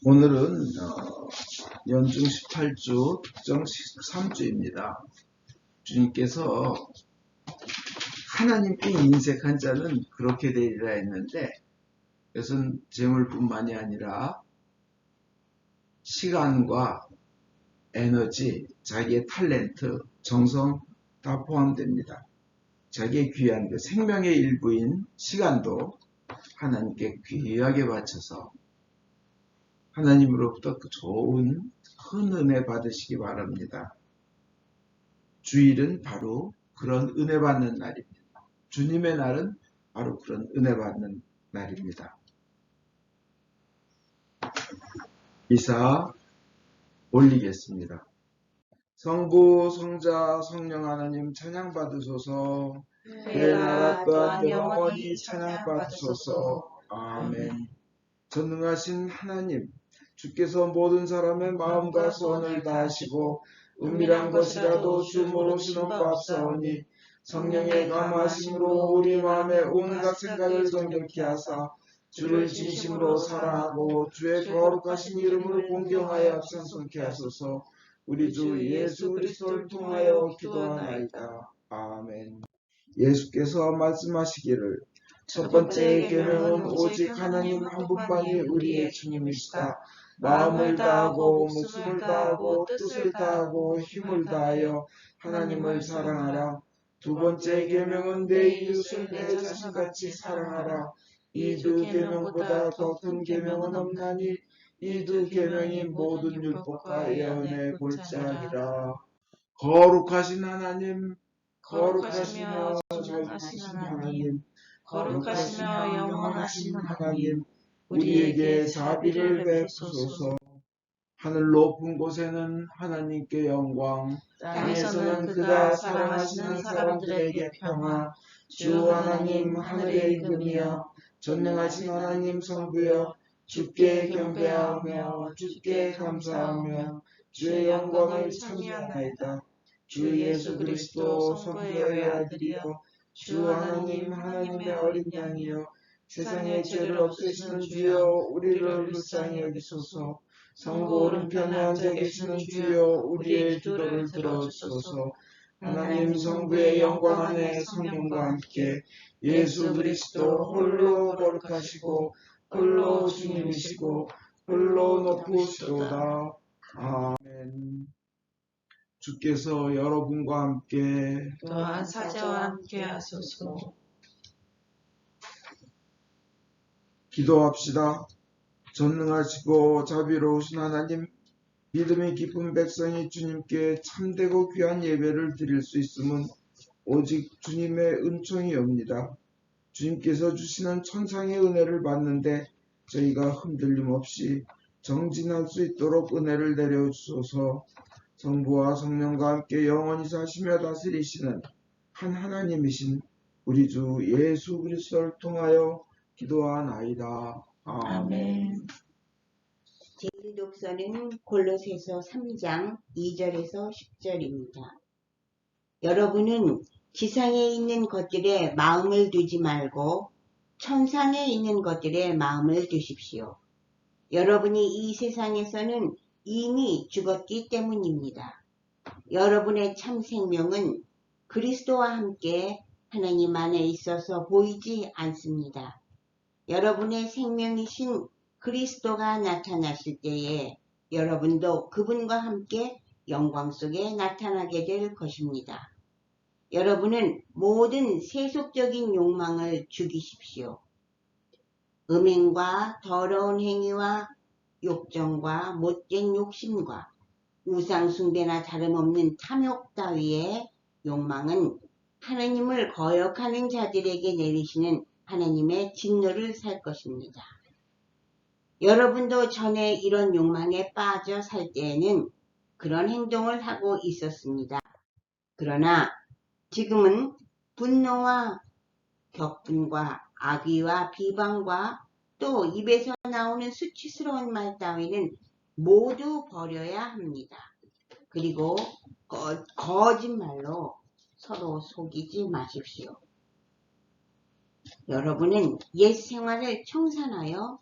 오늘은 연중 18주 특정 13주입니다. 주님께서 하나님께 인색한 자는 그렇게 되리라 했는데, 이것은 재물뿐만이 아니라 시간과 에너지, 자기의 탤런트, 정성 다 포함됩니다. 자기의 귀한 그 생명의 일부인 시간도 하나님께 귀하게 바쳐서 하나님으로부터 그 좋은 큰 은혜 받으시기 바랍니다. 주일은 바로 그런 은혜 받는 날입니다. 주님의 날은 바로 그런 은혜 받는 날입니다. 이사 올리겠습니다. 성부, 성자, 성령 하나님 찬양 받으소서. 내 나라 또한 영원히 찬양 받으소서. 아멘. 전능하신 하나님, 주께서 모든 사람의 마음과 소원을 다하시고 은밀한 것이라도 주 모르시는 바 없사오니 성령의 감화심으로 우리 마음의 온갖 생각을 정결케 하사 주를 진심으로 사랑하고 주의 거룩하신 이름을 공경하여 찬송케 하소서. 우리 주 예수 그리스도를 통하여 기도하나이다. 아멘. 예수께서 말씀하시기를 첫 번째 계명은 오직 하나님 한 분만이 우리의 주님이시다. 마음을 다하고 목숨을 다하고 뜻을 다하고 힘을 다하여 하나님을 사랑하라. 두 번째 계명은 내 이웃을 내 자신같이 사랑하라. 이 두 계명보다 더 큰 계명은 없나니 이 두 계명이 모든 율법과 예언의 골짜기라. 거룩하신 하나님, 거룩하시며 전능하신 하나님, 거룩하시며 영원하신 하나님, 우리에게 자비를 베푸소서. 하늘 높은 곳에는 하나님께 영광, 땅에서는 그가 사랑하시는 사람들에게 평화. 주 하나님 하늘의 임금이여, 전능하신 하나님 성부여, 주께 경배하며 주께 감사하며 주의 영광을 찬미하나이다. 주 예수 그리스도 성부의 아들이여, 주 하나님 하나님의 어린 양이여, 세상의 죄를 없애시는 주여, 우리를 불쌍히 여기소서. 성부 오른편에 앉아 계시는 주여, 우리의 기도를 들어주소서. 하나님 성부의 영광 안에 성령과 함께 예수 그리스도 홀로 거룩하시고 홀로 주님이시고 홀로 높으시도다. 아멘. 주께서 여러분과 함께 또한 사자와 함께 하소서. 기도합시다. 전능하시고 자비로우신 하나님, 믿음이 깊은 백성이 주님께 참되고 귀한 예배를 드릴 수 있음은 오직 주님의 은총이옵니다. 주님께서 주시는 천상의 은혜를 받는데 저희가 흔들림 없이 정진할 수 있도록 은혜를 내려주소서. 성부와 성령과 함께 영원히 사시며 다스리시는 한 하나님이신 우리 주 예수 그리스도를 통하여 기도하나이다. 아멘. 제일 독서는 골로새서 3장 2절에서 10절입니다. 여러분은 지상에 있는 것들에 마음을 두지 말고 천상에 있는 것들에 마음을 두십시오. 여러분이 이 세상에서는 이미 죽었기 때문입니다. 여러분의 참 생명은 그리스도와 함께 하나님 안에 있어서 보이지 않습니다. 여러분의 생명이신 그리스도가 나타나실 때에 여러분도 그분과 함께 영광 속에 나타나게 될 것입니다. 여러분은 모든 세속적인 욕망을 죽이십시오. 음행과 더러운 행위와 욕정과 못된 욕심과 우상숭배나 다름없는 탐욕 따위의 욕망은 하나님을 거역하는 자들에게 내리시는 하나님의 진노를 살 것입니다. 여러분도 전에 이런 욕망에 빠져 살 때에는 그런 행동을 하고 있었습니다. 그러나 지금은 분노와 격분과 악의와 비방과 또 입에서 나오는 수치스러운 말 따위는 모두 버려야 합니다. 그리고 거짓말로 서로 속이지 마십시오. 여러분은 옛 생활을 청산하여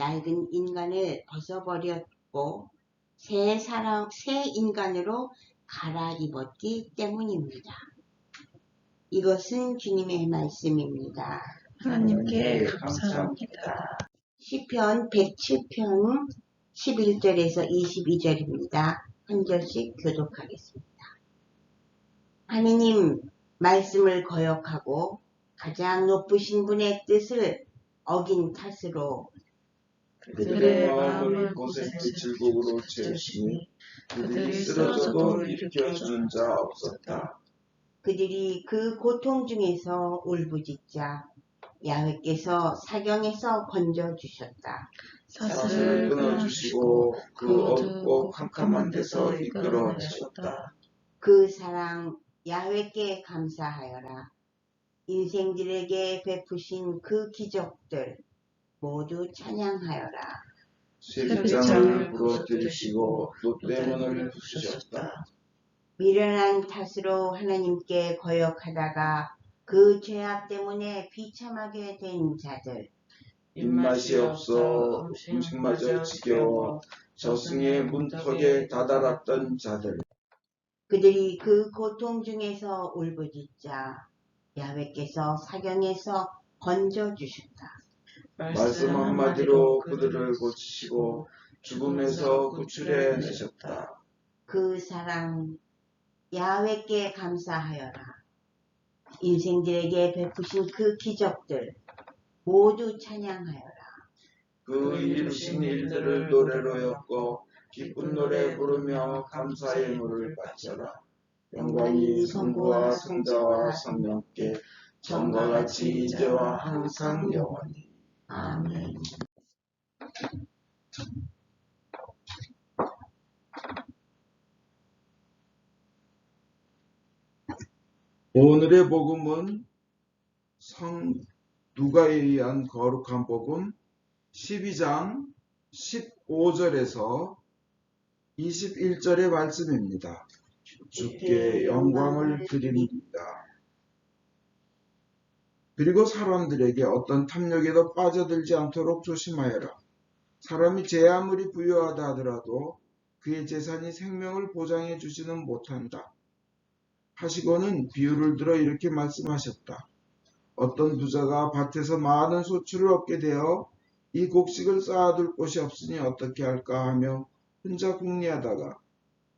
낡은 인간을 벗어버렸고 새 인간으로 갈아입었기 때문입니다. 이것은 주님의 말씀입니다. 하나님께 감사합니다. 시편 107편 11절에서 22절입니다. 한 절씩 교독하겠습니다. 하느님 말씀을 거역하고 가장 높으신 분의 뜻을 어긴 탓으로 그들의 마음을 고생의 즐거움으로 채우시니 그들이 쓰러져도 일으켜주는 자 없었다. 그들이 그 고통 중에서 울부짖자 야훼께서 사경에서 건져주셨다. 사슬을 끊어주시고 그 어둡고 캄캄한 데서 이끌어내셨다. 그 사랑 야훼께 감사하여라. 인생들에게 베푸신 그 기적들 모두 찬양하여라. 쇠빗장을 부러뜨리시고 롯대문을 부수셨다. 미련한 탓으로 하나님께 거역하다가 그 죄악 때문에 비참하게 된 자들, 입맛이 없어 음식마저 지겨워 저승의 문턱에 다다랐던 자들, 그들이 그 고통 중에서 울부짖자 야훼께서 사경에서 건져주셨다. 말씀 한마디로 그들을 고치시고 죽음에서 구출해 내셨다. 그 사랑 야훼께 감사하여라. 인생들에게 베푸신 그 기적들 모두 찬양하여라. 그 이루신 일들을 노래로 엮어 기쁜 노래 부르며 감사의 물을 바쳐라. 영광이 성부와 성자와 성령께 전과 같이 이제와 항상 영원히. 아멘. 오늘의 복음은 성 누가에 의한 거룩한 복음 12장 15절에서 21절의 말씀입니다. 주께 영광을 드립니다. 그리고 사람들에게 어떤 탐욕에도 빠져들지 않도록 조심하여라. 사람이 제 아무리 부유하다 하더라도 그의 재산이 생명을 보장해 주지는 못한다. 하시고는 비유를 들어 이렇게 말씀하셨다. 어떤 부자가 밭에서 많은 소출을 얻게 되어 이 곡식을 쌓아둘 곳이 없으니 어떻게 할까 하며 혼자 궁리하다가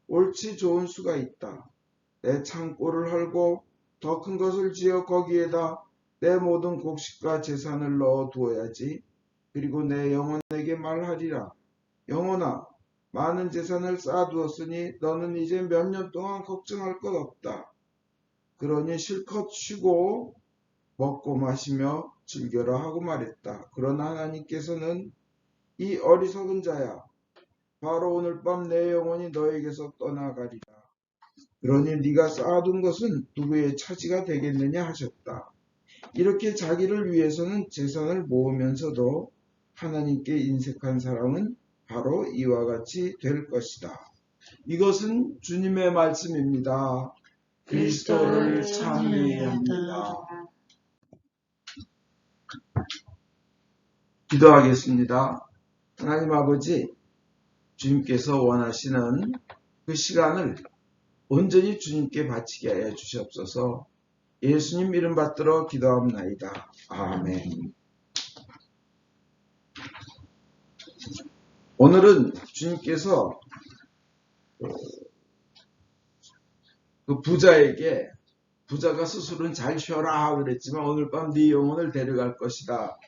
옳지 좋은 수가 있다. 내 창고를 헐고 더 큰 것을 지어 거기에다 내 모든 곡식과 재산을 넣어 두어야지. 그리고 내 영혼에게 말하리라. 영혼아, 많은 재산을 쌓아두었으니 너는 이제 몇 년 동안 걱정할 것 없다. 그러니 실컷 쉬고 먹고 마시며 즐겨라 하고 말했다. 그러나 하나님께서는 이 어리석은 자야, 바로 오늘 밤 내 영혼이 너에게서 떠나가리라. 그러니 네가 쌓아둔 것은 누구의 차지가 되겠느냐 하셨다. 이렇게 자기를 위해서는 재산을 모으면서도 하나님께 인색한 사람은 바로 이와 같이 될 것이다. 이것은 주님의 말씀입니다. 그리스도를 찬양합니다. 기도하겠습니다. 하나님 아버지, 주님께서 원하시는 그 시간을 온전히 주님께 바치게 하여 주시옵소서. 예수님 이름 받들어 기도합나이다. 아멘. 오늘은 주님께서 그 부자에게 부자가 스스로는 잘 쉬어라 하고 그랬지만 오늘 밤 네 영혼을 데려갈 것이다.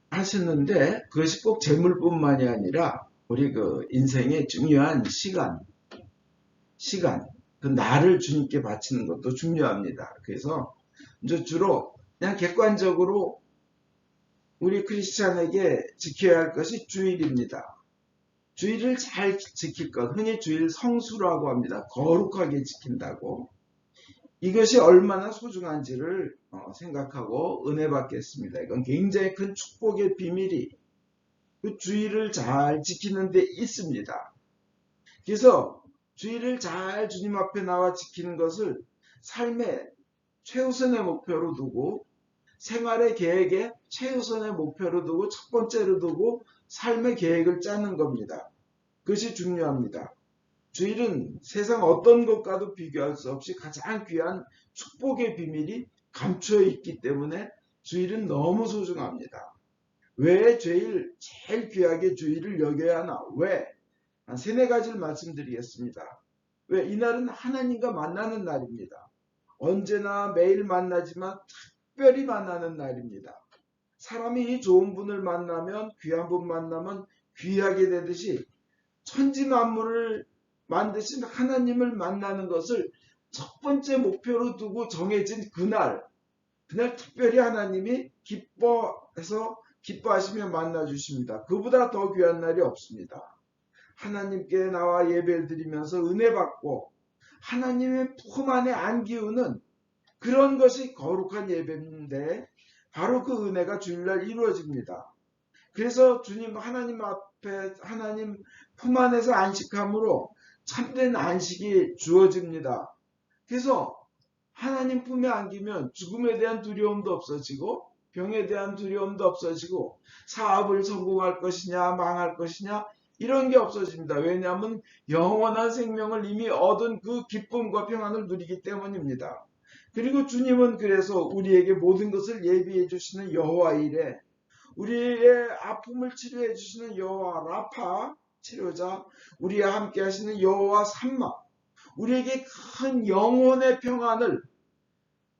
하셨는데 그것이 꼭 재물뿐만이 아니라 우리 인생의 중요한 시간, 그 나를 주님께 바치는 것도 중요합니다. 그래서 이제 주로 그냥 객관적으로 우리 크리스찬에게 지켜야 할 것이 주일입니다. 주일을 잘 지킬 것, 흔히 주일 성수라고 합니다. 거룩하게 지킨다고. 이것이 얼마나 소중한지를 생각하고 은혜 받겠습니다. 이건 굉장히 큰 축복의 비밀이 그 주일을 잘 지키는 데 있습니다. 그래서 주일을 잘 주님 앞에 나와 지키는 것을 삶의 최우선의 목표로 두고 생활의 계획에 최우선의 목표로 두고 첫 번째로 두고 삶의 계획을 짜는 겁니다. 그것이 중요합니다. 주일은 세상 어떤 것과도 비교할 수 없이 가장 귀한 축복의 비밀이 감추어 있기 때문에 주일은 너무 소중합니다. 왜 제일 귀하게 주일을 여겨야 하나? 왜? 한 3-4가지를 말씀드리겠습니다. 왜? 이날은 하나님과 만나는 날입니다. 언제나 매일 만나지만 특별히 만나는 날입니다. 사람이 이 좋은 분을 만나면, 귀한 분 만나면 귀하게 되듯이 천지 만물을 만드신 하나님을 만나는 것을 첫 번째 목표로 두고 정해진 그날 특별히 하나님이 기뻐하시며 만나 주십니다. 그보다 더 귀한 날이 없습니다. 하나님께 나와 예배를 드리면서 은혜 받고 하나님의 품 안에 안기우는 그런 것이 거룩한 예배인데 바로 그 은혜가 주일날 이루어집니다. 그래서 주님 하나님 앞에 하나님 품 안에서 안식함으로 참된 안식이 주어집니다. 그래서 하나님 품에 안기면 죽음에 대한 두려움도 없어지고 병에 대한 두려움도 없어지고 사업을 성공할 것이냐 망할 것이냐 이런 게 없어집니다. 왜냐하면 영원한 생명을 이미 얻은 그 기쁨과 평안을 누리기 때문입니다. 그리고 주님은 그래서 우리에게 모든 것을 예비해 주시는 여호와 이레, 우리의 아픔을 치료해 주시는 여호와 라파 치료자, 우리와 함께 하시는 여호와 삼마, 우리에게 큰 영혼의 평안을,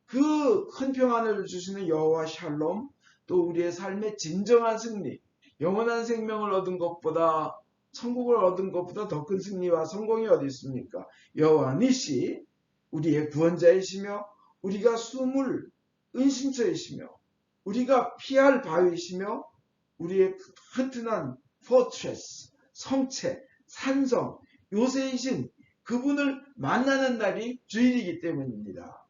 그 큰 평안을 주시는 여호와 샬롬, 또 우리의 삶의 진정한 승리, 영원한 생명을 얻은 것보다, 천국을 얻은 것보다 더 큰 승리와 성공이 어디 있습니까? 여호와 니시, 우리의 구원자이시며 우리가 숨을 은신처이시며 우리가 피할 바위이시며 우리의 튼튼한 포트레스, 성체, 산성, 요새이신 그분을 만나는 날이 주일이기 때문입니다.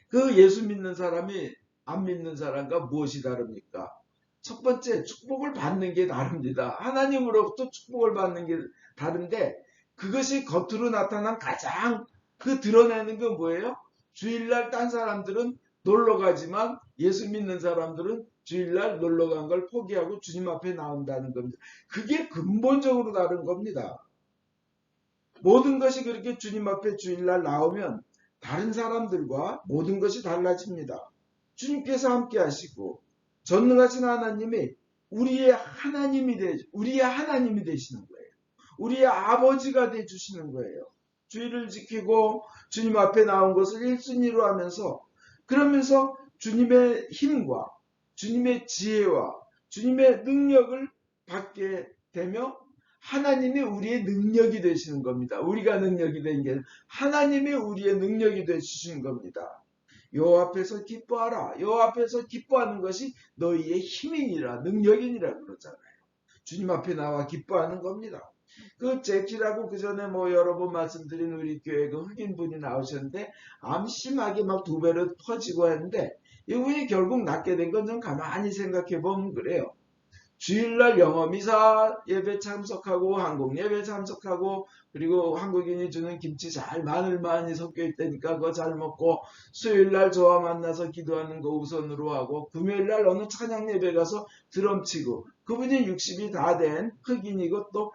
그 예수 믿는 사람이 안 믿는 사람과 무엇이 다릅니까? 첫 번째, 축복을 받는 게 다릅니다. 하나님으로부터 축복을 받는 게 다른데 그것이 겉으로 나타난 가장 그 드러내는 건 뭐예요? 주일날 딴 사람들은 놀러 가지만 예수 믿는 사람들은 주일날 놀러 간 걸 포기하고 주님 앞에 나온다는 겁니다. 그게 근본적으로 다른 겁니다. 모든 것이 그렇게 주님 앞에 주일날 나오면 다른 사람들과 모든 것이 달라집니다. 주님께서 함께 하시고 전능하신 하나님이 우리의 하나님이 되시는 거예요. 우리의 아버지가 되주시는 거예요. 주일을 지키고 주님 앞에 나온 것을 1순위로 하면서, 그러면서 주님의 힘과 주님의 지혜와 주님의 능력을 받게 되며 하나님이 우리의 능력이 되시는 겁니다. 우리가 능력이 된 게 하나님이 우리의 능력이 되시는 겁니다. 여호와 앞에서 기뻐하라. 여호와 앞에서 기뻐하는 것이 너희의 힘이니라, 능력이니라 그러잖아요. 주님 앞에 나와 기뻐하는 겁니다. 그 제키라고 그 전에 여러 번 말씀드린 우리 교회 그 흑인 분이 나오셨는데 암 심하게 막 2배로 퍼지고 했는데 이분이 결국 낫게 된 건 좀 가만히 생각해 보면 그래요. 주일날 영어미사 예배 참석하고 한국 예배 참석하고 그리고 한국인이 주는 김치 마늘 많이 섞여 있다니까 그거 잘 먹고 수요일날 저와 만나서 기도하는 거 우선으로 하고 금요일날 어느 찬양 예배 가서 드럼 치고, 그분이 60이 다 된 흑인이고 또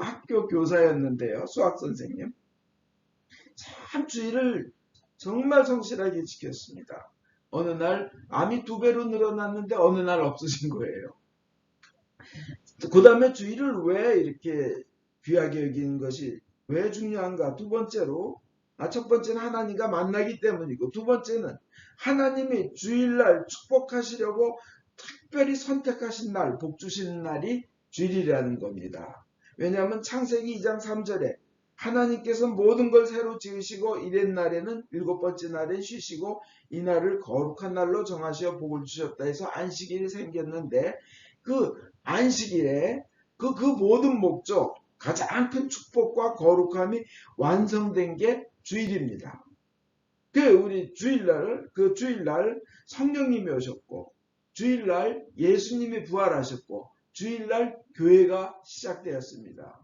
학교 교사였는데요. 수학 선생님. 참 주일을 정말 성실하게 지켰습니다. 어느 날 암이 2배로 늘어났는데 어느 날 없어진 거예요. 그 다음에 주일을 왜 이렇게 귀하게 여기는 것이 왜 중요한가? 두 번째로, 첫 번째는 하나님과 만나기 때문이고, 두 번째는 하나님이 주일날 축복하시려고 특별히 선택하신 날, 복 주시는 날이 주일이라는 겁니다. 왜냐하면 창세기 2장 3절에 하나님께서 모든 걸 새로 지으시고 이랬 날에는 7번째 날에 쉬시고 이 날을 거룩한 날로 정하시어 복을 주셨다 해서 안식일이 생겼는데, 그 안식일에 그 모든 목적, 가장 큰 축복과 거룩함이 완성된 게 주일입니다. 우리 주일날 성령님이 오셨고, 주일날 예수님이 부활하셨고, 주일날 교회가 시작되었습니다.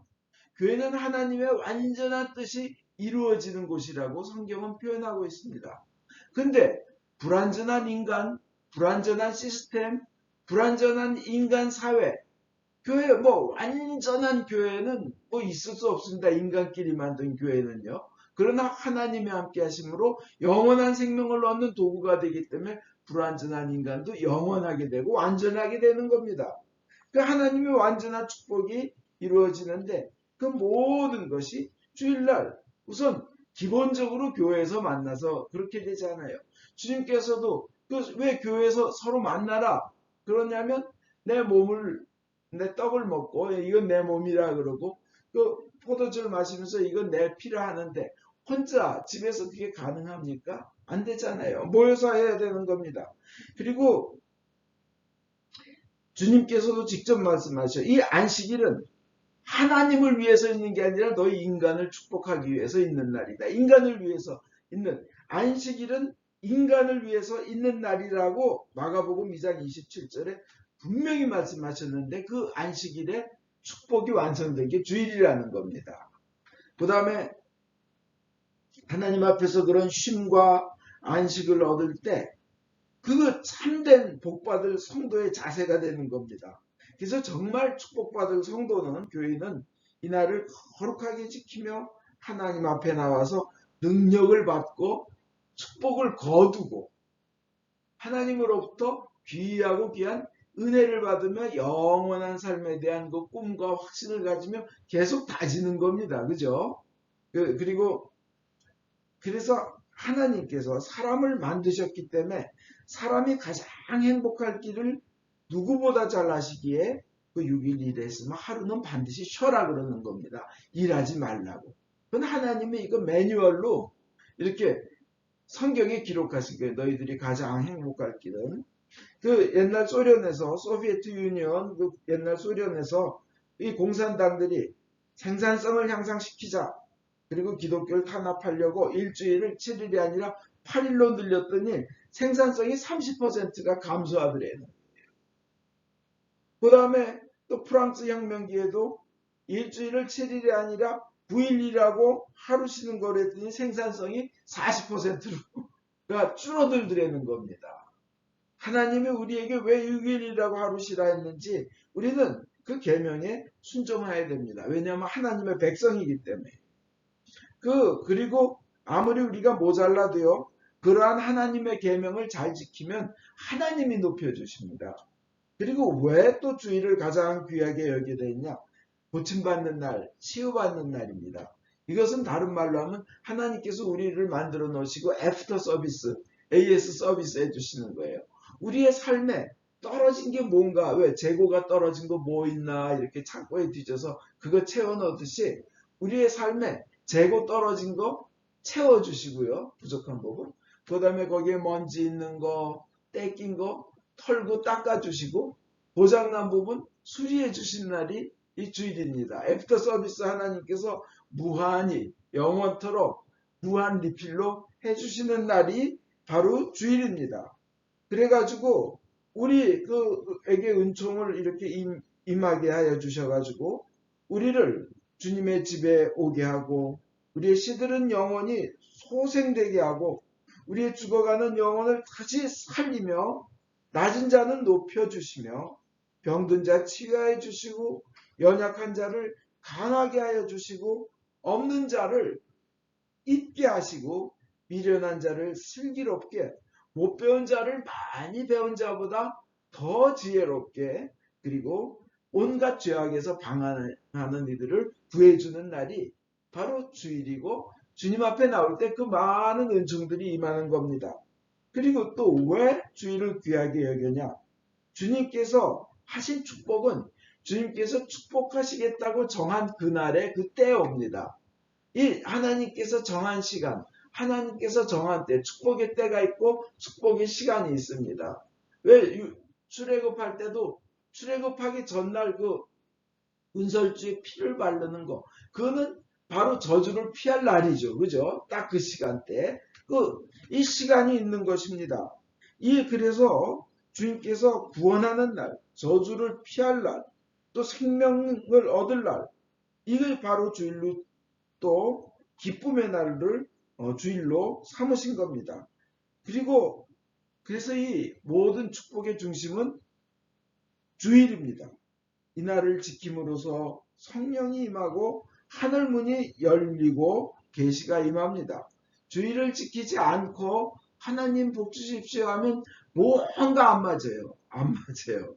교회는 하나님의 완전한 뜻이 이루어지는 곳이라고 성경은 표현하고 있습니다. 근데 불완전한 인간, 불완전한 시스템, 불완전한 인간 사회, 교회 완전한 교회는 있을 수 없습니다. 인간끼리 만든 교회는요. 그러나 하나님의 함께 하심으로 영원한 생명을 얻는 도구가 되기 때문에 불완전한 인간도 영원하게 되고 완전하게 되는 겁니다. 그 하나님의 완전한 축복이 이루어지는데 그 모든 것이 주일날 우선 기본적으로 교회에서 만나서 그렇게 되잖아요. 주님께서도 왜 교회에서 서로 만나라 그러냐면 내 떡을 먹고 이건 내 몸이라 그러고 포도주를 마시면서 이건 내 피라 하는데 혼자 집에서 그게 가능합니까? 안 되잖아요. 모여서 해야 되는 겁니다. 그리고 주님께서도 직접 말씀하셔. 이 안식일은 하나님을 위해서 있는 게 아니라 너희 인간을 축복하기 위해서 있는 날이다. 인간을 위해서 있는 안식일은 인간을 위해서 있는 날이라고 마가복음 2장 27절에 분명히 말씀하셨는데 그 안식일에 축복이 완성된 게 주일이라는 겁니다. 그 다음에 하나님 앞에서 그런 쉼과 안식을 얻을 때 그 참된 복받을 성도의 자세가 되는 겁니다. 그래서 정말 축복받을 성도는 교인은 이날을 거룩하게 지키며 하나님 앞에 나와서 능력을 받고 축복을 거두고 하나님으로부터 귀하고 귀한 은혜를 받으며 영원한 삶에 대한 그 꿈과 확신을 가지며 계속 다지는 겁니다. 그죠? 그리고 그래서 하나님께서 사람을 만드셨기 때문에 사람이 가장 행복할 길을 누구보다 잘 아시기에 그 6일 일했으면 하루는 반드시 쉬어라 그러는 겁니다. 일하지 말라고. 그건 하나님이 이거 매뉴얼로 이렇게 성경에 기록하신 거예요. 너희들이 가장 행복할 길은. 그 옛날 소련에서 소비에트 유니언 그 옛날 소련에서 이 공산당들이 생산성을 향상시키자. 그리고 기독교를 탄압하려고 일주일을 7일이 아니라 8일로 늘렸더니 생산성이 30%가 감소하더래요. 그 다음에 또 프랑스 혁명기에도 일주일을 7일이 아니라 9일이라고 하루 쉬는 거랬더니 생산성이 40%가 줄어들더라는 겁니다. 하나님이 우리에게 왜 6일이라고 하루 쉬라 했는지 우리는 그 계명에 순종해야 됩니다. 왜냐하면 하나님의 백성이기 때문에. 그리고 아무리 우리가 모자라도요. 그러한 하나님의 계명을 잘 지키면 하나님이 높여주십니다. 그리고 왜 또 주일을 가장 귀하게 여기게 되냐? 고침받는 날, 치유받는 날입니다. 이것은 다른 말로 하면 하나님께서 우리를 만들어 놓으시고 애프터 서비스, AS 서비스 해주시는 거예요. 우리의 삶에 떨어진 게 뭔가, 왜 재고가 떨어진 거 뭐 있나 이렇게 창고에 뒤져서 그거 채워 넣듯이 우리의 삶에 재고 떨어진 거 채워주시고요. 부족한 부분. 그 다음에 거기에 먼지 있는 거, 떼낀 거 털고 닦아주시고 고장난 부분 수리해 주신 날이 이 주일입니다. 애프터 서비스 하나님께서 무한히 영원토록 무한 리필로 해주시는 날이 바로 주일입니다. 그래가지고 우리에게 은총을 이렇게 임하게 하여 주셔가지고 우리를 주님의 집에 오게 하고 우리의 시들은 영혼이 소생되게 하고 우리의 죽어가는 영혼을 다시 살리며 낮은 자는 높여주시며 병든 자 치유하여 주시고 연약한 자를 강하게 하여 주시고 없는 자를 있게 하시고 미련한 자를 슬기롭게 못 배운 자를 많이 배운 자보다 더 지혜롭게 그리고 온갖 죄악에서 방한하는 이들을 구해주는 날이 바로 주일이고 주님 앞에 나올 때 그 많은 은총들이 임하는 겁니다. 그리고 또 왜 주일을 귀하게 여기냐? 주님께서 하신 축복은 주님께서 축복하시겠다고 정한 그날의 그 때에 옵니다. 이 하나님께서 정한 시간, 하나님께서 정한 때, 축복의 때가 있고 축복의 시간이 있습니다. 왜 출애굽할 때도 출애굽하기 전날 그 은설주에 피를 바르는 거, 그거는 바로 저주를 피할 날이죠. 그죠? 딱 그 시간대. 이 시간이 있는 것입니다. 그래서 주님께서 구원하는 날, 저주를 피할 날, 또 생명을 얻을 날, 이걸 바로 주일로 또 기쁨의 날을 주일로 삼으신 겁니다. 그리고 그래서 이 모든 축복의 중심은 주일입니다. 이날을 지킴으로써 성령이 임하고 하늘문이 열리고 계시가 임합니다. 주일을 지키지 않고 하나님 복 주십시오 하면 뭔가 안 맞아요. 안 맞아요.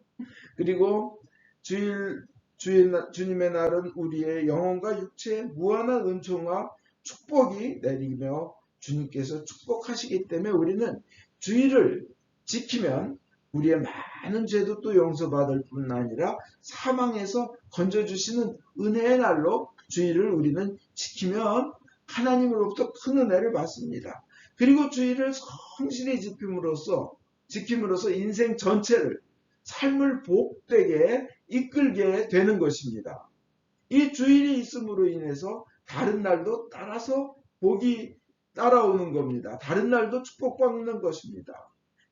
그리고 주님의 날은 우리의 영혼과 육체에 무한한 은총과 축복이 내리며 주님께서 축복하시기 때문에 우리는 주일을 지키면 우리의 많은 죄도 또 용서받을 뿐 아니라 사망에서 건져주시는 은혜의 날로 주일을 우리는 지키면 하나님으로부터 큰 은혜를 받습니다. 그리고 주일을 성실히 지킴으로써 인생 전체를 삶을 복되게 이끌게 되는 것입니다. 이 주일이 있음으로 인해서 다른 날도 따라서 복이 따라오는 겁니다. 다른 날도 축복받는 것입니다.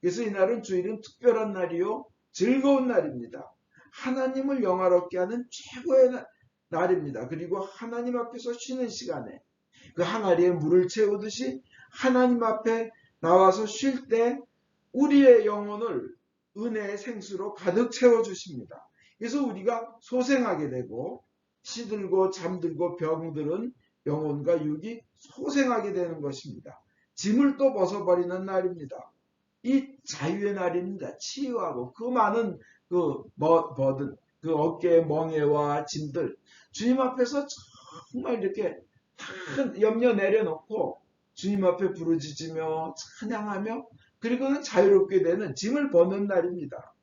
그래서 이날은 주일은 특별한 날이요 즐거운 날입니다. 하나님을 영화롭게 하는 최고의 날입니다. 그리고 하나님 앞에서 쉬는 시간에 그 항아리에 물을 채우듯이 하나님 앞에 나와서 쉴 때 우리의 영혼을 은혜의 생수로 가득 채워주십니다. 그래서 우리가 소생하게 되고 시들고 잠들고 병들은 영혼과 육이 소생하게 되는 것입니다. 짐을 또 벗어버리는 날입니다. 이 자유의 날입니다. 치유하고 그 많은 버든 그 어깨의 멍에와 짐들 주님 앞에서 정말 이렇게 큰 염려 내려놓고 주님 앞에 부르짖으며 찬양하며 그리고는 자유롭게 되는 짐을 벗는 날입니다.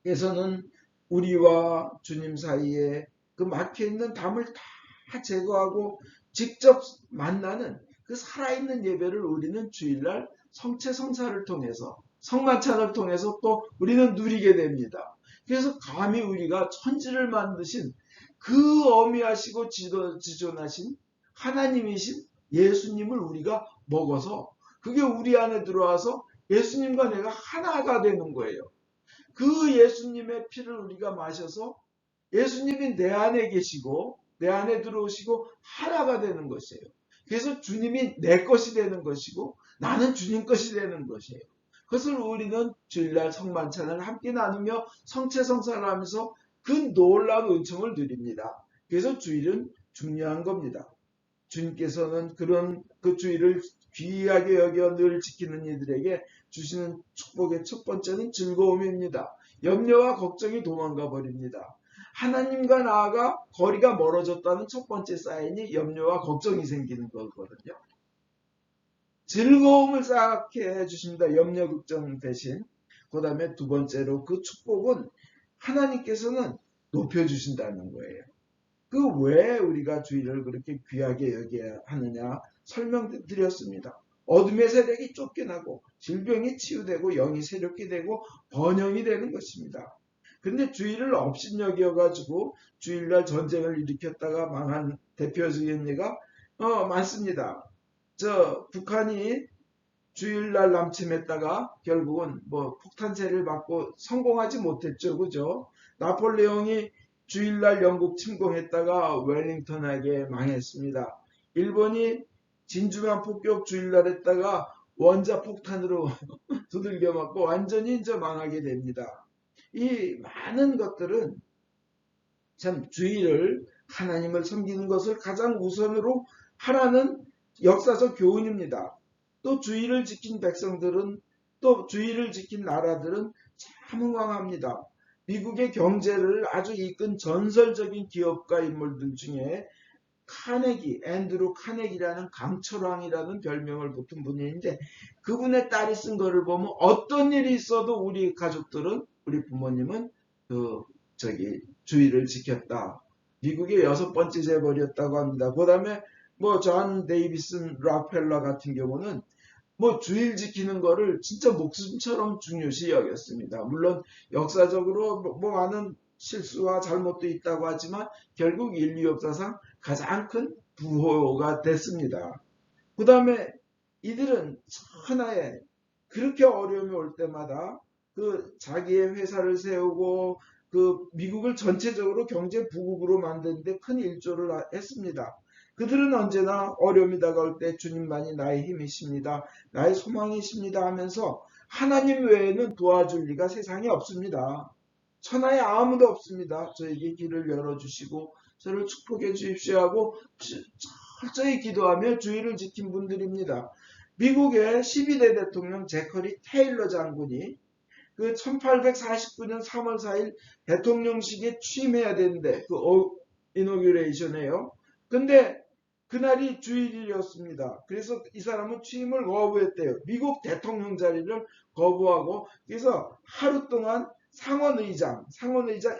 주님께서는 우리와 주님 사이에 그 막혀있는 담을 다 제거하고 직접 만나는 그 살아있는 예배를 우리는 주일날 성체성사를 통해서 성만찬을 통해서 또 우리는 누리게 됩니다. 그래서 감히 우리가 천지를 만드신 그 어미하시고 지존하신 하나님이신 예수님을 우리가 먹어서 그게 우리 안에 들어와서 예수님과 내가 하나가 되는 거예요. 그 예수님의 피를 우리가 마셔서 예수님이 내 안에 계시고 내 안에 들어오시고 하나가 되는 것이에요. 그래서 주님이 내 것이 되는 것이고 나는 주님 것이 되는 것이에요. 그것을 우리는 주일날 성만찬을 함께 나누며 성체성사를 하면서 그 놀라운 은총을 누립니다. 그래서 주일은 중요한 겁니다. 주님께서는 그런 그 주일을 귀하게 여겨 늘 지키는 이들에게 주시는 축복의 첫 번째는 즐거움입니다. 염려와 걱정이 도망가 버립니다. 하나님과 나아가 거리가 멀어졌다는 첫 번째 사인이 염려와 걱정이 생기는 거거든요. 즐거움을 쌓게 해주십니다. 염려, 걱정 대신. 그 다음에 두 번째로 그 축복은 하나님께서는 높여주신다는 거예요. 그 왜 우리가 주일을 그렇게 귀하게 여겨야 하느냐 설명드렸습니다. 어둠의 세력이 쫓겨나고 질병이 치유되고 영이 새롭게 되고 번영이 되는 것입니다. 근데 주일을 업신여겨가지고 주일날 전쟁을 일으켰다가 망한 대표적인 예가 많습니다. 북한이 주일날 남침했다가 결국은 폭탄체를 맞고 성공하지 못했죠. 그죠? 나폴레옹이 주일날 영국 침공했다가 웰링턴에게 망했습니다. 일본이 진주만 폭격 주일날 했다가 원자폭탄으로 두들겨 맞고 완전히 이제 망하게 됩니다. 이 많은 것들은 참 주일을 하나님을 섬기는 것을 가장 우선으로 하라는 역사적 교훈입니다. 또 주일을 지킨 백성들은 또 주일을 지킨 나라들은 참 흥왕합니다. 미국의 경제를 아주 이끈 전설적인 기업가 인물들 중에 앤드루 카네기라는 강철왕이라는 별명을 붙은 분이 있는데 그분의 딸이 쓴 거를 보면 어떤 일이 있어도 우리 가족들은 우리 부모님은 주일을 지켰다. 미국의 6번째 재벌이었다고 합니다. 그 다음에 존 데이비슨 락펠러 같은 경우는 주일 지키는 거를 진짜 목숨처럼 중요시 여겼습니다. 물론 역사적으로 많은 실수와 잘못도 있다고 하지만 결국 인류 역사상 가장 큰 부호가 됐습니다. 그 다음에 이들은 하나의 그렇게 어려움이 올 때마다 자기의 회사를 세우고 미국을 전체적으로 경제 부국으로 만드는데 큰 일조를 했습니다. 그들은 언제나 어려움이 다가올 때 주님만이 나의 힘이십니다. 나의 소망이십니다 하면서 하나님 외에는 도와줄 리가 세상에 없습니다. 천하에 아무도 없습니다. 저에게 길을 열어주시고 저를 축복해 주십시오 하고 철저히 기도하며 주의를 지킨 분들입니다. 미국의 12대 대통령 제커리 테일러 장군이 그 1849년 3월 4일 대통령식에 취임해야 되는데 그 이노규레이션이에요. 근데 그날이 주일이었습니다. 그래서 이 사람은 취임을 거부했대요. 미국 대통령 자리를 거부하고 그래서 하루 동안 상원의장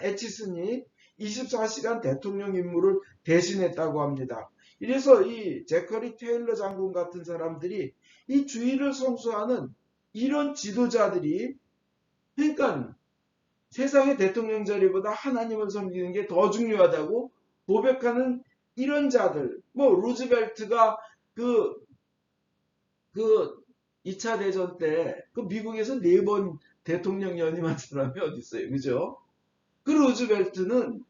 애치슨이 24시간 대통령 임무를 대신했다고 합니다. 이래서 이 제커리 테일러 장군 같은 사람들이 이 주의를 성수하는 이런 지도자들이 그러니까 세상의 대통령 자리보다 하나님을 섬기는 게 더 중요하다고 고백하는 이런 자들, 뭐 루즈벨트가 그 2차 대전 때 그 미국에서 4번 대통령 연임한 사람이 어디 있어요, 그죠? 그 루즈벨트는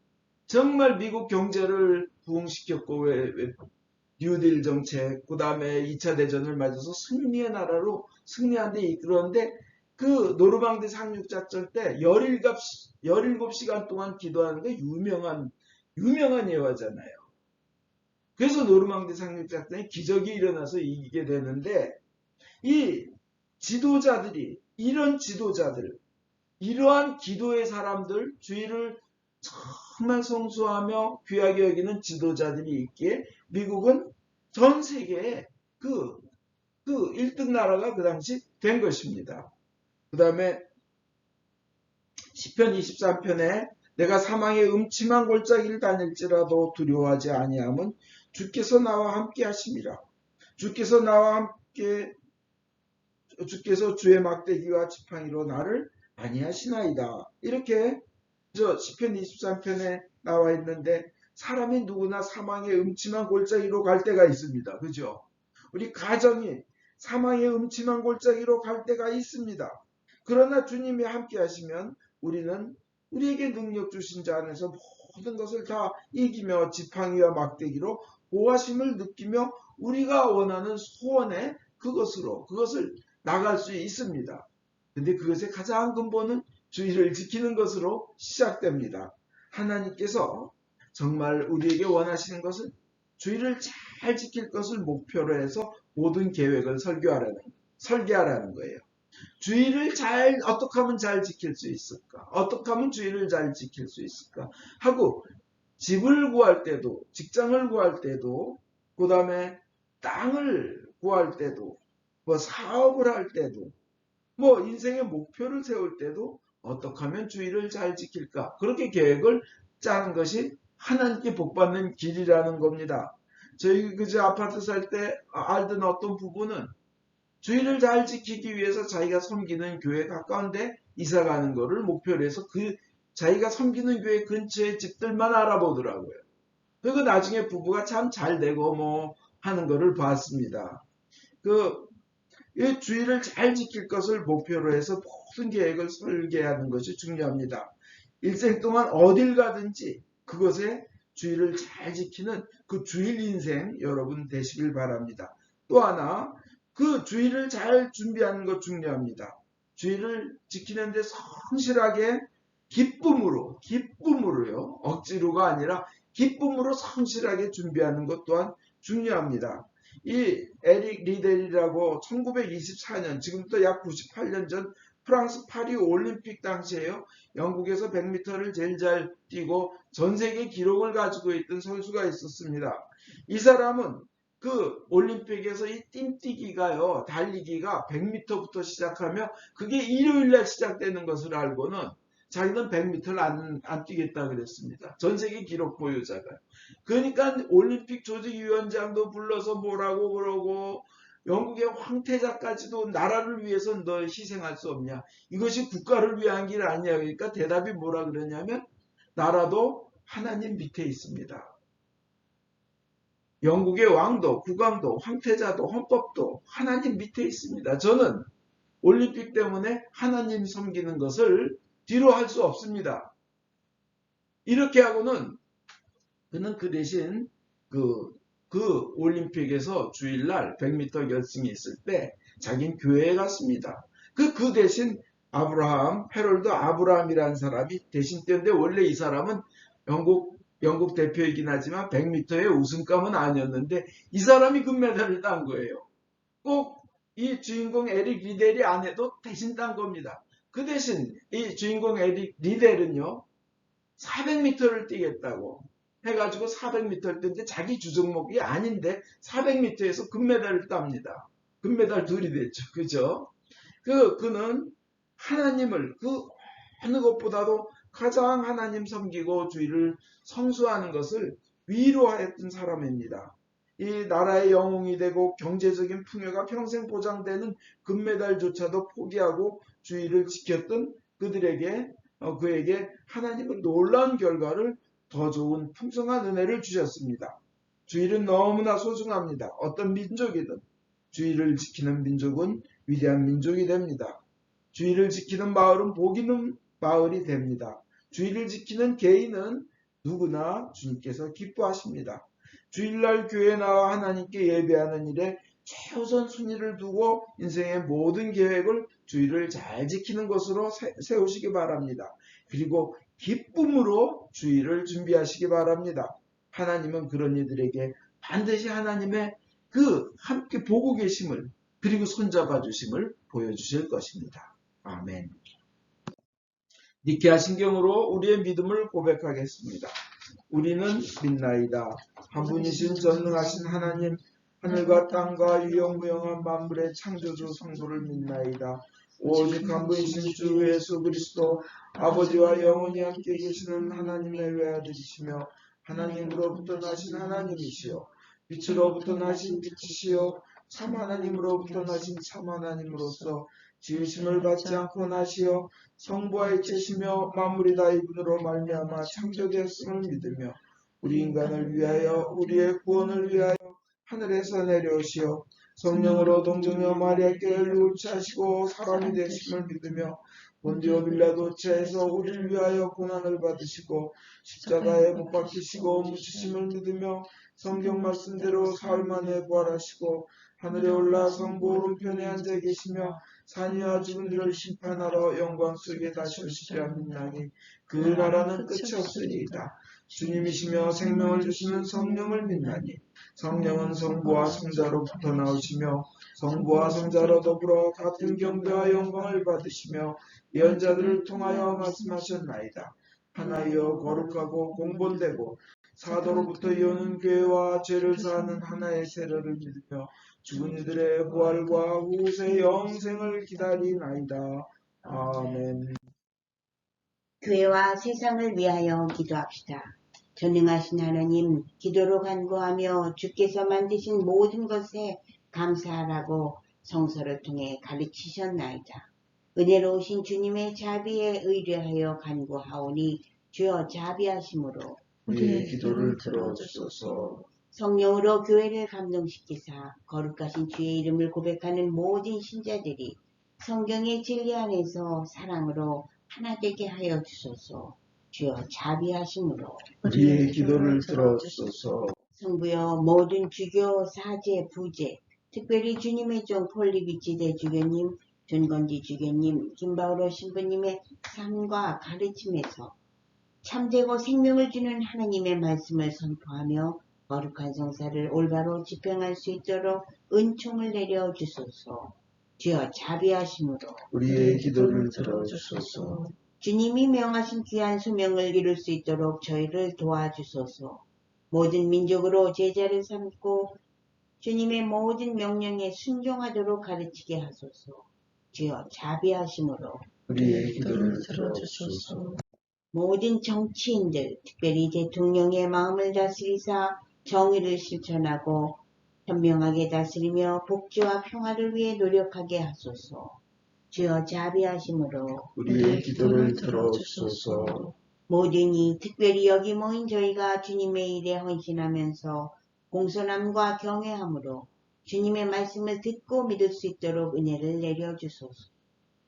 정말 미국 경제를 부흥시켰고 왜 뉴딜 정책, 그 다음에 2차 대전을 맞아서 승리의 나라로 승리한 데 이끌었는데 그 노르망디 상륙작전 때 17시간 동안 기도하는 게 유명한 예화잖아요. 그래서 노르망디 상륙작전에 기적이 일어나서 이기게 되는데 이 지도자들이 이러한 기도의 사람들, 주의를 정말 성수하며 귀하게 여기는 지도자들이 있기에 미국은 전 세계에 그 1등 나라가 그 당시 된 것입니다. 그 다음에 시편 23편에 내가 사망의 음침한 골짜기를 다닐지라도 두려워하지 아니함은 주께서 나와 함께 하심이라. 주께서 주의 막대기와 지팡이로 나를 안위하시나이다. 이렇게 시편 23편에 나와 있는데 사람이 누구나 사망의 음침한 골짜기로 갈 때가 있습니다. 그죠? 우리 가정이 사망의 음침한 골짜기로 갈 때가 있습니다. 그러나 주님이 함께 하시면 우리는 우리에게 능력 주신 자 안에서 모든 것을 다 이기며 지팡이와 막대기로 보호하심을 느끼며 우리가 원하는 소원에 그것을 나갈 수 있습니다. 근데 그것의 가장 근본은 주의를 지키는 것으로 시작됩니다. 하나님께서 정말 우리에게 원하시는 것은 주의를 잘 지킬 것을 목표로 해서 모든 계획을 설계하라는 거예요. 주의를 어떻게 하면 잘 지킬 수 있을까? 어떻게 하면 주의를 잘 지킬 수 있을까? 하고 집을 구할 때도, 직장을 구할 때도, 그 다음에 땅을 구할 때도, 뭐 사업을 할 때도, 뭐 인생의 목표를 세울 때도 어떻게 하면 주의를 잘 지킬까? 그렇게 계획을 짜는 것이 하나님께 복받는 길이라는 겁니다. 저희 그저 아파트 살 때 알던 어떤 부부는 주의를 잘 지키기 위해서 자기가 섬기는 교회 가까운데 이사 가는 거를 목표로 해서 자기가 섬기는 교회 근처의 집들만 알아보더라고요. 그리고 나중에 부부가 참 잘 되고 뭐 하는 거를 봤습니다. 이 주의를 잘 지킬 것을 목표로 해서 모든 계획을 설계하는 것이 중요합니다. 일생 동안 어딜 가든지 그것에 주의를 잘 지키는 그 주일 인생 여러분 되시길 바랍니다. 또 하나 그 주의를 잘 준비하는 것 중요합니다. 주의를 지키는데 성실하게 기쁨으로요. 억지로가 아니라 기쁨으로 성실하게 준비하는 것 또한 중요합니다. 이 에릭 리델이라고 1924년 지금부터 약 98년 전 프랑스 파리 올림픽 당시에요. 영국에서 100m를 제일 잘 뛰고 전 세계 기록을 가지고 있던 선수가 있었습니다. 이 사람은 그 올림픽에서 이 띵뛰기가요. 달리기가 100m부터 시작하며 그게 일요일날 시작되는 것을 알고는 자기는 100m를 안 뛰겠다 그랬습니다. 전 세계 기록 보유자가. 그러니까 올림픽 조직위원장도 불러서 뭐라고 그러고 영국의 황태자까지도 나라를 위해서 너 희생할 수 없냐. 이것이 국가를 위한 길 아니야. 그러니까 대답이 뭐라 그러냐면 나라도 하나님 밑에 있습니다. 영국의 왕도, 국왕도, 황태자도, 헌법도 하나님 밑에 있습니다. 저는 올림픽 때문에 하나님 섬기는 것을 뒤로 할 수 없습니다. 이렇게 하고는 그는 그 대신 그 올림픽에서 주일날 100m 결승이 있을 때 자기는 교회에 갔습니다. 그 대신 해럴드 아브라함이라는 사람이 대신 뛰었는데 원래 이 사람은 영국 대표이긴 하지만 100m의 우승감은 아니었는데 이 사람이 금메달을 딴 거예요. 꼭 이 주인공 에릭 리델이 안 해도 대신 딴 겁니다. 그 대신 이 주인공 에릭 리델은요 400m를 뛰겠다고 해가지고 400m를 뛰는데 자기 주종목이 아닌데 400m에서 금메달을 땁니다. 금메달 둘이 됐죠. 그죠? 그는 하나님을 그 어느 것보다도 가장 하나님 섬기고 주의를 성수하는 것을 위로하였던 사람입니다. 이 나라의 영웅이 되고 경제적인 풍요가 평생 보장되는 금메달조차도 포기하고 주의를 지켰던 그에게 하나님은 놀라운 결과를 더 좋은 풍성한 은혜를 주셨습니다. 주의는 너무나 소중합니다. 어떤 민족이든 주의를 지키는 민족은 위대한 민족이 됩니다. 주의를 지키는 마을은 복 있는 마을이 됩니다. 주의를 지키는 개인은 누구나 주님께서 기뻐하십니다. 주일날 교회에 나와 하나님께 예배하는 일에 최우선 순위를 두고 인생의 모든 계획을 주의를 잘 지키는 것으로 세우시기 바랍니다. 그리고 기쁨으로 주의를 준비하시기 바랍니다. 하나님은 그런 이들에게 반드시 하나님의 그 함께 보고 계심을 그리고 손잡아 주심을 보여주실 것입니다. 아멘. 니케아 신경으로 우리의 믿음을 고백하겠습니다. 우리는 믿나이다. 한 분이신 전능하신 하나님, 하늘과 땅과 유영무영한 만물의 창조주 성부를 믿나이다. 오직 한 분이신 주 예수 그리스도 아버지와 영원히 함께 계시는 하나님의 외아들이시며 하나님으로부터 나신 하나님이시요 빛으로부터 나신 빛이시요 참 하나님으로부터 나신 참 하나님으로서 지으심을 받지 않고 나시어 성부와 일체시며 만물이 다 이분으로 말미암아 창조되었음을 믿으며 우리 인간을 위하여 우리의 구원을 위하여 하늘에서 내려오시어 성령으로 동정녀 마리아께 율치하시고 사람이 되심을 믿으며 본디오 빌라도 체에서 우리를 위하여 고난을 받으시고 십자가에 못 박히시고 묻히심을 믿으며 성경 말씀대로 사흘 만에 부활하시고 하늘에 올라 성부 오른편에 앉아 계시며 산이와 죽은 이를 심판하러 영광 속에 다시 오시리라 믿나니 그 나라는 끝이 없으리이다. 주님이시며 생명을 주시는 성령을 믿나니 성령은 성부와 성자로부터 나오시며 성부와 성자로 더불어 같은 경배와 영광을 받으시며 예언자들을 통하여 말씀하셨나이다. 하나이여 거룩하고 공본되고 사도로부터 이오는 교회와 죄를 사하는 하나의 세례를 믿으며 죽은 이들의 부활과 후세 영생을 기다리나이다. 아멘. 교회와 세상을 위하여 기도합시다. 전능하신 하나님, 기도로 간구하며 주께서 만드신 모든 것에 감사하라고 성서를 통해 가르치셨나이다. 은혜로우신 주님의 자비에 의뢰하여 간구하오니 주여 자비하심으로 우리의 기도를 들어주소서. 성령으로 교회를 감동시키사 거룩하신 주의 이름을 고백하는 모든 신자들이 성경의 진리 안에서 사랑으로 하나 되게 하여 주소서. 주여 자비하심으로 우리의 기도를 들어주소서. 성부여 모든 주교, 사제, 부제, 특별히 주님의 종 폴리비치 대주교님, 존건지 주교님, 김바오로 신부님의 삶과 가르침에서 참되고 생명을 주는 하나님의 말씀을 선포하며 거룩한 성사를 올바로 집행할 수 있도록 은총을 내려 주소서. 주여 자비하심으로 우리의 기도를 들어주소서. 주님이 명하신 귀한 소명을 이룰 수 있도록 저희를 도와주소서. 모든 민족으로 제자를 삼고 주님의 모든 명령에 순종하도록 가르치게 하소서. 주여 자비하심으로 우리의 기도를 들어주소서. 모든 정치인들, 특별히 대통령의 마음을 다스리사 정의를 실천하고 현명하게 다스리며 복지와 평화를 위해 노력하게 하소서. 주여 자비하심으로 우리의 기도를 들어주소서. 모든 이 특별히 여기 모인 저희가 주님의 일에 헌신하면서 공손함과 경외함으로 주님의 말씀을 듣고 믿을 수 있도록 은혜를 내려주소서.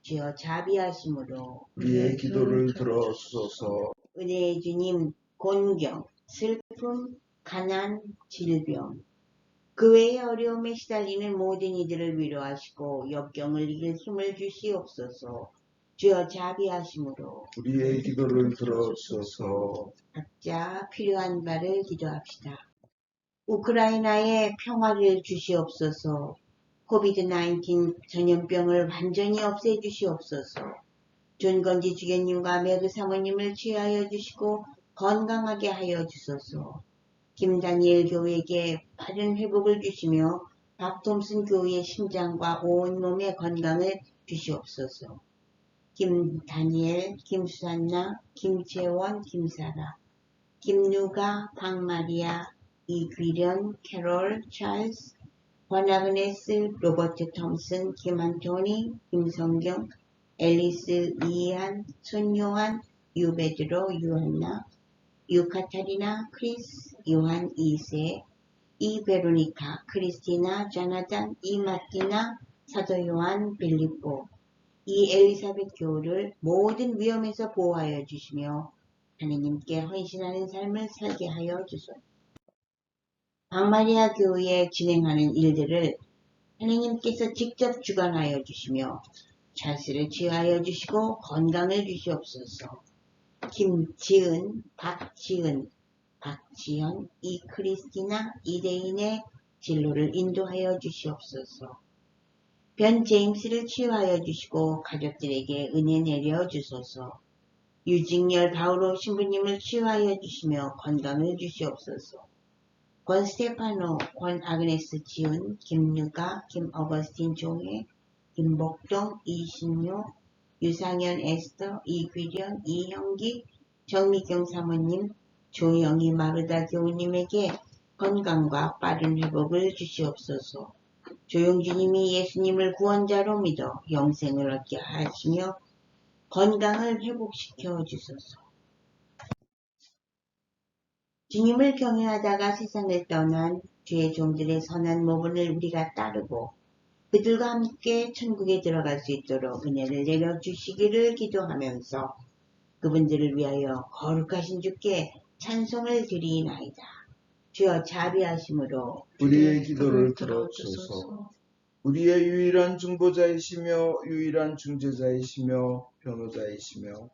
주여 자비하심으로 우리의 기도를 들어주소서. 은혜의 주님, 곤경, 슬픔, 가난, 질병, 그 외에 어려움에 시달리는 모든 이들을 위로하시고 역경을 이길 힘을 주시옵소서. 주여 자비하심으로 우리의 기도를 들어주소서. 각자 필요한 바를 기도합시다. 우크라이나에 평화를 주시옵소서. 코비드-19 전염병을 완전히 없애주시옵소서. 존건지 주교님과 매그 사모님을 취하여 주시고 건강하게 하여 주소서. 김다니엘 교우에게 빠른 회복을 주시며 박톰슨 교우의 심장과 온몸의 건강을 주시옵소서. 김다니엘, 김수산나, 김채원, 김사라, 김누가, 박마리아, 이귀련, 캐롤, 찰스, 권아그네스, 로버트 톰슨, 김안토니, 김성경, 앨리스, 이안, 손요한, 유베드로, 유한나, 유카타리나, 크리스, 요한 2세, 이베로니카, 크리스티나, 자나단, 이마티나, 사도 요한, 빌립보, 이 엘리사벳 교우를 모든 위험에서 보호하여 주시며 하느님께 헌신하는 삶을 살게 하여 주소서. 박마리아 교우에 진행하는 일들을 하느님께서 직접 주관하여 주시며 찰스를 치유하여 주시고 건강을 주시옵소서. 김지은, 박지은, 박지연, 이크리스티나, 이대인의 진로를 인도하여 주시옵소서. 변 제임스를 치유하여 주시고 가족들에게 은혜 내려 주소서. 유직열 바우로 신부님을 치유하여 주시며 건강을 주시옵소서. 권 스테파노, 권 아그네스 지훈, 김누가, 김어거스틴 종혜, 김복동, 이신요, 유상현 에스터, 이귀련, 이형기, 정미경 사모님, 조영희 마르다 교우님에게 건강과 빠른 회복을 주시옵소서. 조용주님이 예수님을 구원자로 믿어 영생을 얻게 하시며 건강을 회복시켜 주소서. 주님을 경외하다가 세상을 떠난 주의 종들의 선한 모본을 우리가 따르고 그들과 함께 천국에 들어갈 수 있도록 은혜를 내려주시기를 기도하면서 그분들을 위하여 거룩하신 주께 찬송을 드리나이다. 주여 자비하심으로 우리의 기도를 들어주소서. 우리의 유일한 중보자이시며 유일한 중재자이시며 변호자이시며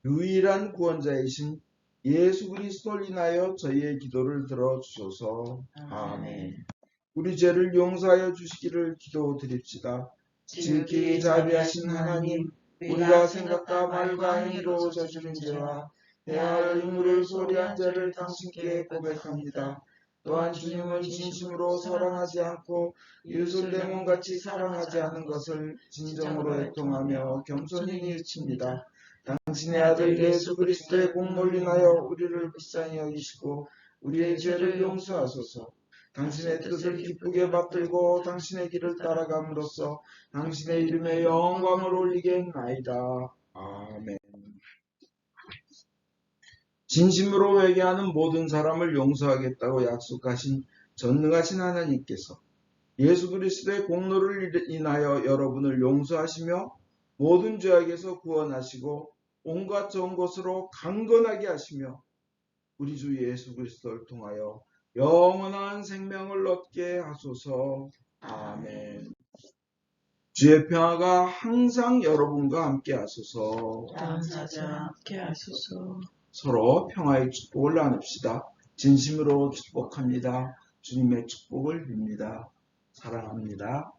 유일한 구원자이신 예수 그리스도를 인하여 저희의 기도를 들어주소서. 아멘. 우리 죄를 용서하여 주시기를 기도드립시다. 지극히 자비하신 하나님, 우리가 생각과 말과 행위로 저지른 죄와 대할 의무를 소리한 죄를 당신께 고백합니다. 또한 주님을 진심으로 사랑하지 않고 이웃을 내 몸같이 사랑하지 않은 것을 진정으로 애통하며 겸손히 뉘우칩니다. 당신의 아들 예수 그리스도의 공로를 인하여 우리를 불쌍히 여기시고 우리의 죄를 용서하소서. 당신의 뜻을 기쁘게 받들고 당신의 길을 따라감으로써 당신의 이름에 영광을 올리겠나이다. 아멘. 진심으로 회개하는 모든 사람을 용서하겠다고 약속하신 전능하신 하나님께서 예수 그리스도의 공로를 인하여 여러분을 용서하시며 모든 죄악에서 구원하시고 온갖 좋은 것으로 강건하게 하시며 우리 주 예수 그리스도를 통하여 영원한 생명을 얻게 하소서. 아멘. 주의 평화가 항상 여러분과 함께 하소서. 감사자 함께 하소서. 서로 평화의 축복을 나눕시다. 진심으로 축복합니다. 주님의 축복을 빕니다. 사랑합니다.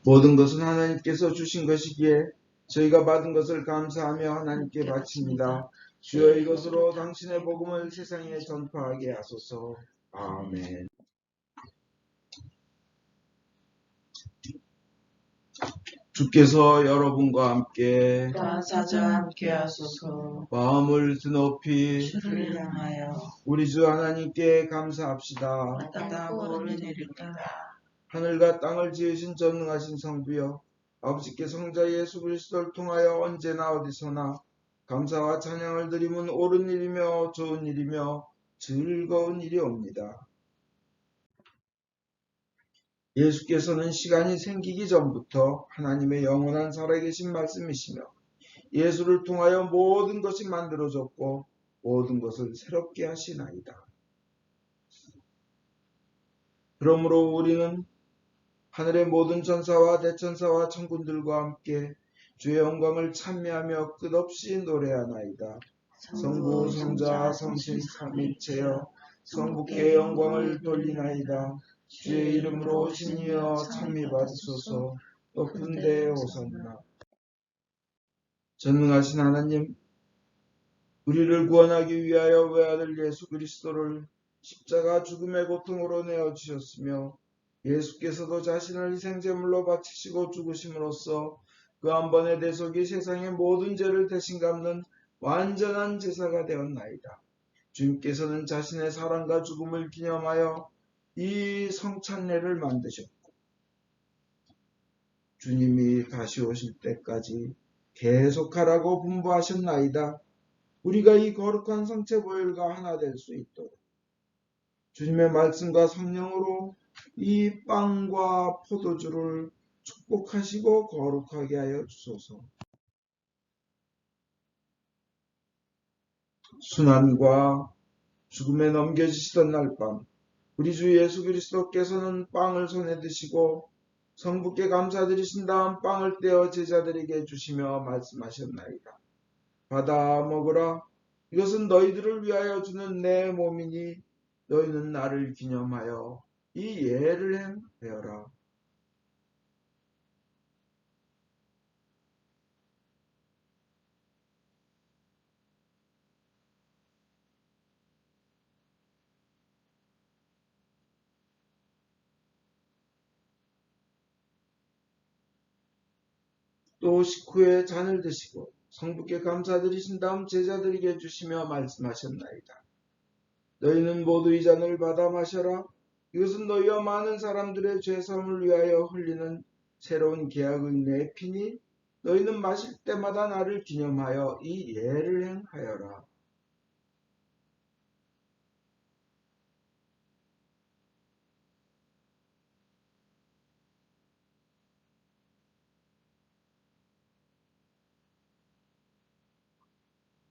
모든 것은 하나님께서 주신 것이기에 저희가 받은 것을 감사하며 하나님께 바칩니다. 주여 이것으로 당신의 복음을 세상에 전파하게 하소서. 아멘. 주께서 여러분과 함께 감사자 함께 하소서. 마음을 드높이 주를 향하여 우리 주 하나님께 감사합시다. 마땅하고 옳으니이다. 하늘과 땅을 지으신 전능하신 성부여, 아버지께 성자 예수 그리스도를 통하여 언제나 어디서나 감사와 찬양을 드리면 옳은 일이며 좋은 일이며 즐거운 일이 옵니다. 예수께서는 시간이 생기기 전부터 하나님의 영원한 살아계신 말씀이시며 예수를 통하여 모든 것이 만들어졌고 모든 것을 새롭게 하시나이다. 그러므로 우리는 하늘의 모든 전사와 대천사와 천군들과 함께 주의 영광을 찬미하며 끝없이 노래하나이다. 성부, 성자, 성신, 삼위일체여 성부께 영광을 돌리나이다. 주의 이름으로 오신 이여 찬미 받으소서. 높은 데에 오선나. 전능하신 하나님, 우리를 구원하기 위하여 외아들 예수 그리스도를 십자가 죽음의 고통으로 내어주셨으며 예수께서도 자신을 희생제물로 바치시고 죽으심으로써 그 한 번의 대속이 세상의 모든 죄를 대신 갚는 완전한 제사가 되었나이다. 주님께서는 자신의 사랑과 죽음을 기념하여 이 성찬례를 만드셨고 주님이 다시 오실 때까지 계속하라고 분부하셨나이다. 우리가 이 거룩한 성체 보혈과 하나 될 수 있도록 주님의 말씀과 성령으로 이 빵과 포도주를 축복하시고 거룩하게 하여 주소서. 순환과 죽음에 넘겨지시던 날 밤 우리 주 예수 그리스도께서는 빵을 손에 드시고 성부께 감사드리신 다음 빵을 떼어 제자들에게 주시며 말씀하셨나이다. 받아 먹으라. 이것은 너희들을 위하여 주는 내 몸이니 너희는 나를 기념하여 이 예를 행하여라. 또 식후에 잔을 드시고 성부께 감사드리신 다음 제자들에게 주시며 말씀하셨나이다. 너희는 모두 이 잔을 받아 마셔라. 이것은 너희와 많은 사람들의 죄사함을 위하여 흘리는 새로운 계약의 내 피니 너희는 마실 때마다 나를 기념하여 이 예를 행하여라.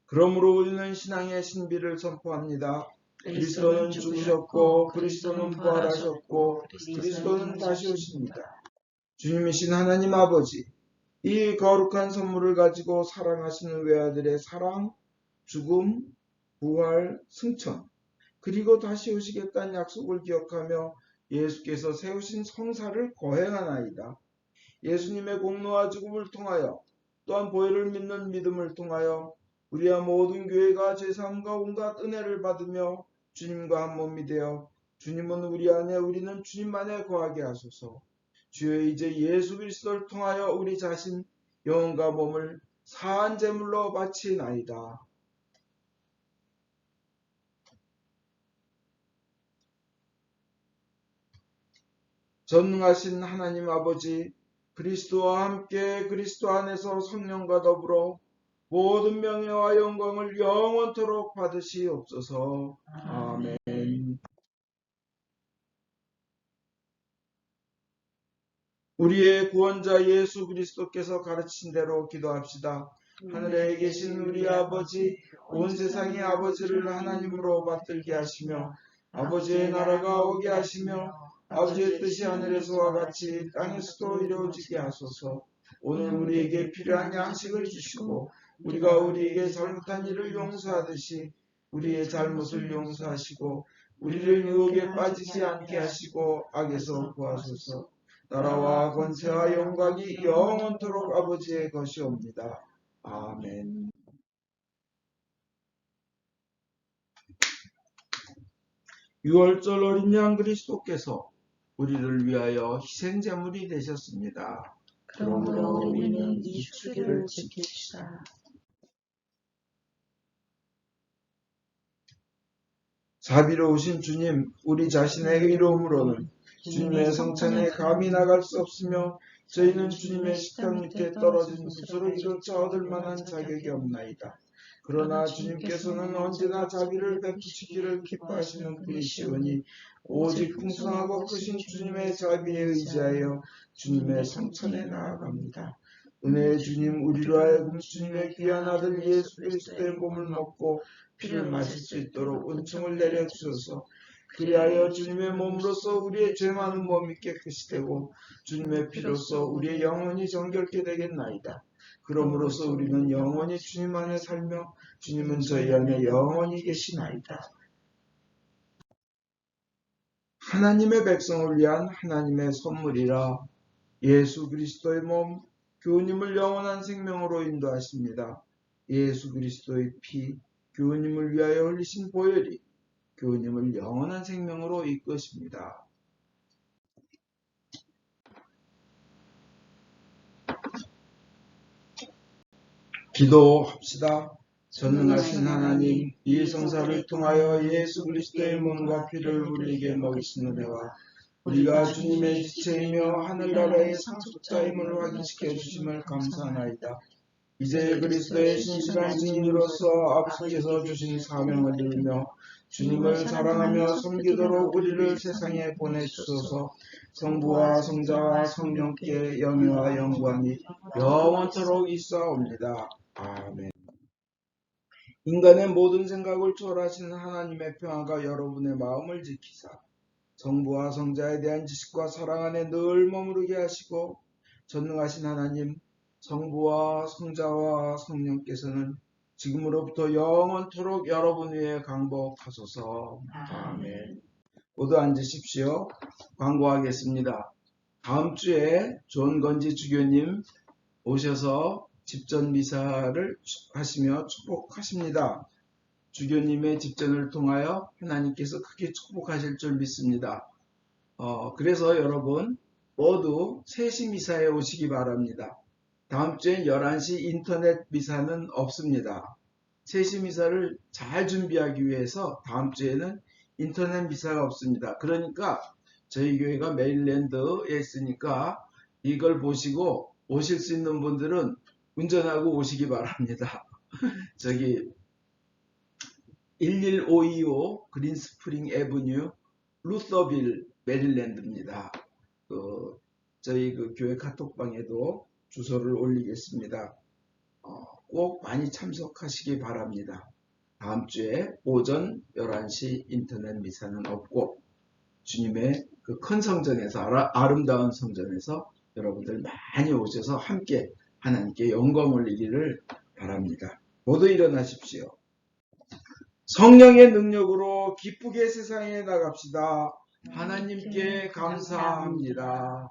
그러므로 우리는 신앙의 신비를 선포합니다. 그리스도는 죽으셨고 그리스도는 부활하셨고 그리스도는 다시 오십니다. 주님이신 하나님 아버지, 이 거룩한 선물을 가지고 사랑하시는 외아들의 사랑, 죽음, 부활, 승천, 그리고 다시 오시겠다는 약속을 기억하며 예수께서 세우신 성사를 거행하나이다. 예수님의 공로와 죽음을 통하여 또한 보혈을 믿는 믿음을 통하여 우리와 모든 교회가 죄사함과 온갖 은혜를 받으며 주님과 한 몸이 되어 주님은 우리 안에 우리는 주님 안에 거하게 하소서. 주여 이제 예수 그리스도를 통하여 우리 자신 영혼과 몸을 사한 제물로 바치나이다. 전능하신 하나님 아버지, 그리스도와 함께 그리스도 안에서 성령과 더불어 모든 명예와 영광을 영원토록 받으시옵소서. 아멘. 우리의 구원자 예수 그리스도께서 가르치신 대로 기도합시다. 하늘에 계신 우리 아버지, 온 세상의 아버지를 하나님으로 받들게 하시며 아버지의 나라가 오게 하시며 아버지의 뜻이 하늘에서와 같이 땅에서도 이루어지게 하소서. 오늘 우리에게 필요한 양식을 주시고 우리가 우리에게 잘못한 일을 용서하듯이 우리의 잘못을 용서하시고 우리를 유혹에 빠지지 않게 하시고 악에서 구하소서. 나라와 권세와 영광이 영원토록 아버지의 것이옵니다. 아멘. 유월절 어린 양 그리스도께서 우리를 위하여 희생제물이 되셨습니다. 그러므로 우리는 이 주기를 지킵시다. 자비로우신 주님, 우리 자신의 의로움으로는 주님의 성찬에 감히 나갈 수 없으며 저희는 주님의 식탁 밑에 떨어진 붓으로 이루쳐 얻을 만한 자격이 없나이다. 그러나 주님께서는 언제나 자비를 베푸시기를 기뻐하시는 분이시오니 오직 풍성하고 크신 주님의 자비에 의지하여 주님의 성천에 나아갑니다. 은혜의 주님, 우리로 하여금 주님의 귀한 아들 예수 그리스도의 몸을 먹고 피를 마실 수 있도록 은총을 내려주소서. 그리하여 주님의 몸으로써 우리의 죄 많은 몸이 깨끗이 되고 주님의 피로써 우리의 영혼이 정결케 되겠나이다. 그러므로써 우리는 영원히 주님 안에 살며 주님은 저희 안에 영원히 계시나이다. 하나님의 백성을 위한 하나님의 선물이라 예수 그리스도의 몸 교우님을 영원한 생명으로 인도하십니다. 예수 그리스도의 피 교우님을 위하여 흘리신 보혈이 교우님을 영원한 생명으로 이끄십니다. 기도합시다. 전능하신 하나님, 이 성사를 통하여 예수 그리스도의 몸과 피를 우리에게 먹이신 은혜와 우리가 주님의 지체이며 하늘나라의 상속자임을 확인시켜 주심을 감사하나이다. 이제 그리스도의 신실한 증인으로서 아버지께서 주신 사명을 이루며 주님을 사랑하며 섬기도록 우리를 세상에 보내주소서. 성부와 성자와 성령께 영예와 영광이 영원토록 있사옵니다. 아멘. 인간의 모든 생각을 초월하시는 하나님의 평화가 여러분의 마음을 지키사 성부와 성자에 대한 지식과 사랑 안에 늘 머무르게 하시고 전능하신 하나님 성부와 성자와 성령께서는 지금으로부터 영원토록 여러분 위에 강복하소서. 아멘. 모두 앉으십시오. 광고하겠습니다. 다음 주에 존건지 주교님 오셔서 집전 미사를 하시며 축복하십니다. 주교님의 집전을 통하여 하나님께서 크게 축복하실 줄 믿습니다. 그래서 여러분 모두 3시 미사에 오시기 바랍니다. 다음 주엔 11시 인터넷 미사는 없습니다. 3시 미사를 잘 준비하기 위해서 다음 주에는 인터넷 미사가 없습니다. 그러니까 저희 교회가 메릴랜드에 있으니까 이걸 보시고 오실 수 있는 분들은 운전하고 오시기 바랍니다. 저기 11525 그린스프링 애브뉴 루서빌 메릴랜드입니다. 저희 교회 카톡방에도 주소를 올리겠습니다. 꼭 많이 참석하시기 바랍니다. 다음 주에 오전 11시 인터넷 미사는 없고 주님의 그 큰 성전에서 아름다운 성전에서 여러분들 많이 오셔서 함께 하나님께 영광 올리기를 바랍니다. 모두 일어나십시오. 성령의 능력으로 기쁘게 세상에 나갑시다. 하나님께 감사합니다.